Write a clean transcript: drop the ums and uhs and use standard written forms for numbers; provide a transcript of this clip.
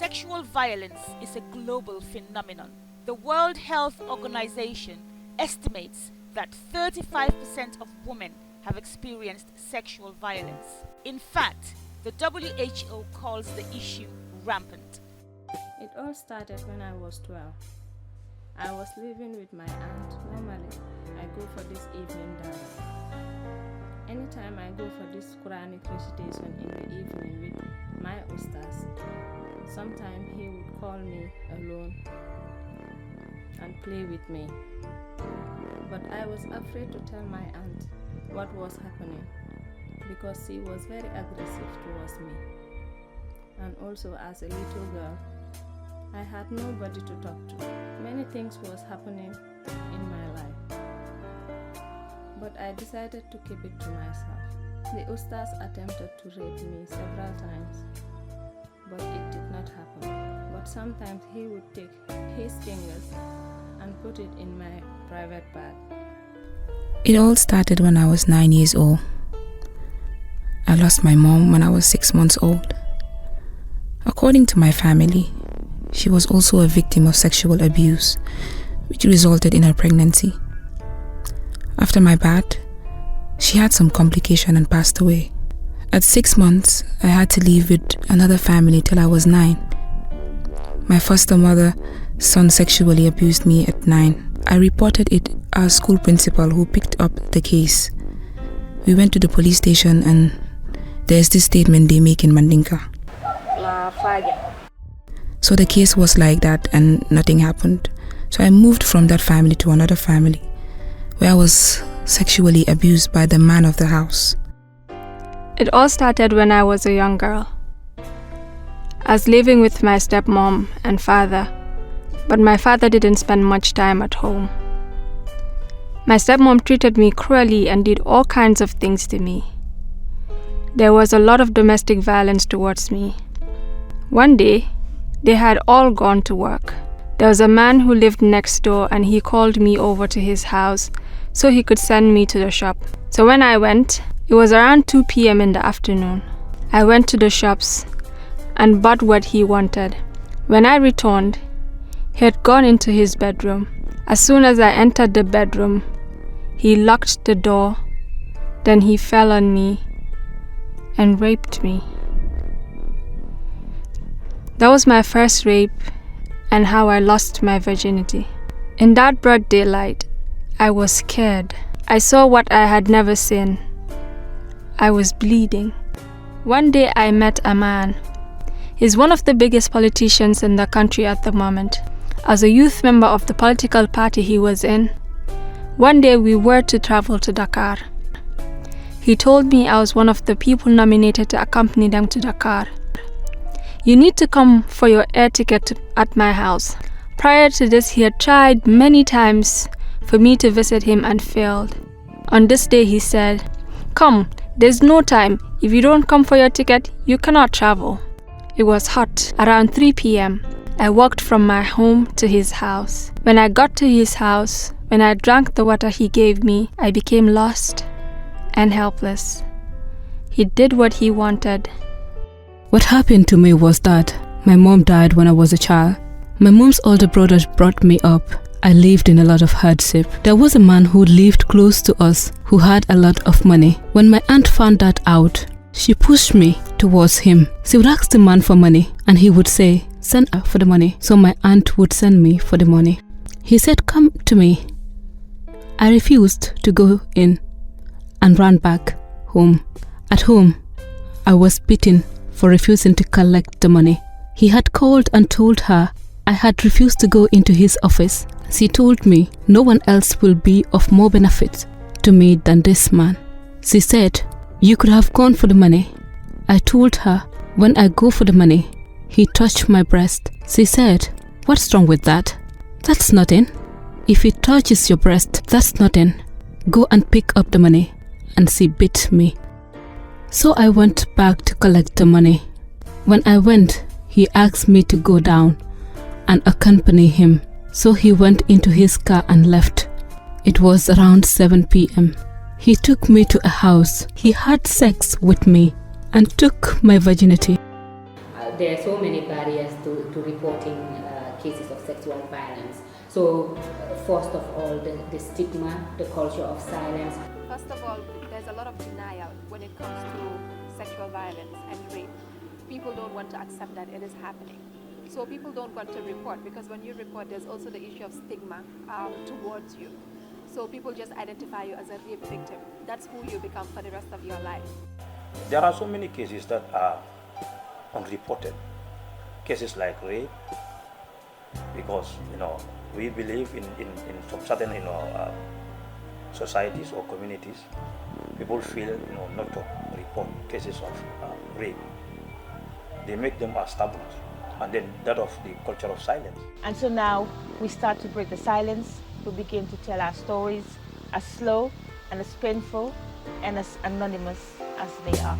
Sexual violence is a global phenomenon. The World Health Organization estimates that 35% of women have experienced sexual violence. In fact, the WHO calls the issue rampant. It all started when I was 12. I was living with my aunt. Normally, I go for this evening dawah. Anytime I go for this Quranic recitation in the evening with my ustaz, sometimes he would call me alone and play with me. But I was afraid to tell my aunt what was happening because she was very aggressive towards me. And also as a little girl, I had nobody to talk to. Many things was happening in my life. But I decided to keep it to myself. The ustaz attempted to rape me several times, but it did not happen. But sometimes he would take his fingers and put it in my private bag. It all started when I was 9 years old. I lost my mom when I was 6 months old. According to my family, she was also a victim of sexual abuse, which resulted in her pregnancy. After my birth, she had some complication and passed away. At 6 months, I had to live with another family till I was 9. My foster mother's son sexually abused me at 9. I reported it to our school principal, who picked up the case. We went to the police station and there's this statement they make in Mandinka. So the case was like that and nothing happened. So I moved from that family to another family where I was sexually abused by the man of the house. It all started when I was a young girl. I was living with my stepmom and father, but my father didn't spend much time at home. My stepmom treated me cruelly and did all kinds of things to me. There was a lot of domestic violence towards me. One day, they had all gone to work. There was a man who lived next door and he called me over to his house so he could send me to the shop. So when I went, it was around 2 p.m. in the afternoon. I went to the shops and bought what he wanted. When I returned, he had gone into his bedroom. As soon as I entered the bedroom, he locked the door, then he fell on me and raped me. That was my first rape and how I lost my virginity. In that broad daylight, I was scared. I saw what I had never seen. I was bleeding. One day I met a man. He's one of the biggest politicians in the country at the moment. As a youth member of the political party he was in, one day we were to travel to Dakar. He told me I was one of the people nominated to accompany them to Dakar. You need to come for your air ticket at my house. Prior to this, he had tried many times for me to visit him and failed. On this day, he said, "Come, there's no time. If you don't come for your ticket, you cannot travel." It was hot, around 3 p.m. I walked from my home to his house. When I got to his house, when I drank the water he gave me, I became lost and helpless. He did what he wanted. What happened to me was that my mom died when I was a child. My mom's older brothers brought me up. I lived in a lot of hardship. There was a man who lived close to us who had a lot of money. When my aunt found that out, she pushed me towards him. She would ask the man for money and he would say, "Send her for the money." So my aunt would send me for the money. He said, "Come to me." I refused to go in and ran back home. At home, I was beaten for refusing to collect the money. He had called and told her I had refused to go into his office. She told me no one else will be of more benefit to me than this man. She said, "You could have gone for the money." I told her, "When I go for the money, he touched my breast." She said, "What's wrong with that? That's nothing. If he touches your breast, that's nothing. Go and pick up the money." And she beat me. So I went back to collect the money. When I went, he asked me to go down and accompany him. So he went into his car and left. It was around 7 p.m. He took me to a house. He had sex with me and took my virginity. there are so many barriers to reporting cases of sexual violence. So first of all, the stigma, the culture of silence. First of all, there's a lot of denial when it comes to sexual violence and rape. People don't want to accept that it is happening. So people don't want to report, because when you report, there's also the issue of stigma towards you. So people just identify you as a rape victim. That's who you become for the rest of your life. There are so many cases that are unreported. Cases like rape, because we believe in some certain societies or communities, people feel not to report cases of rape. They make them as taboo, and then that of the culture of silence. And so now we start to break the silence. We begin to tell our stories as slow and as painful and as anonymous as they are.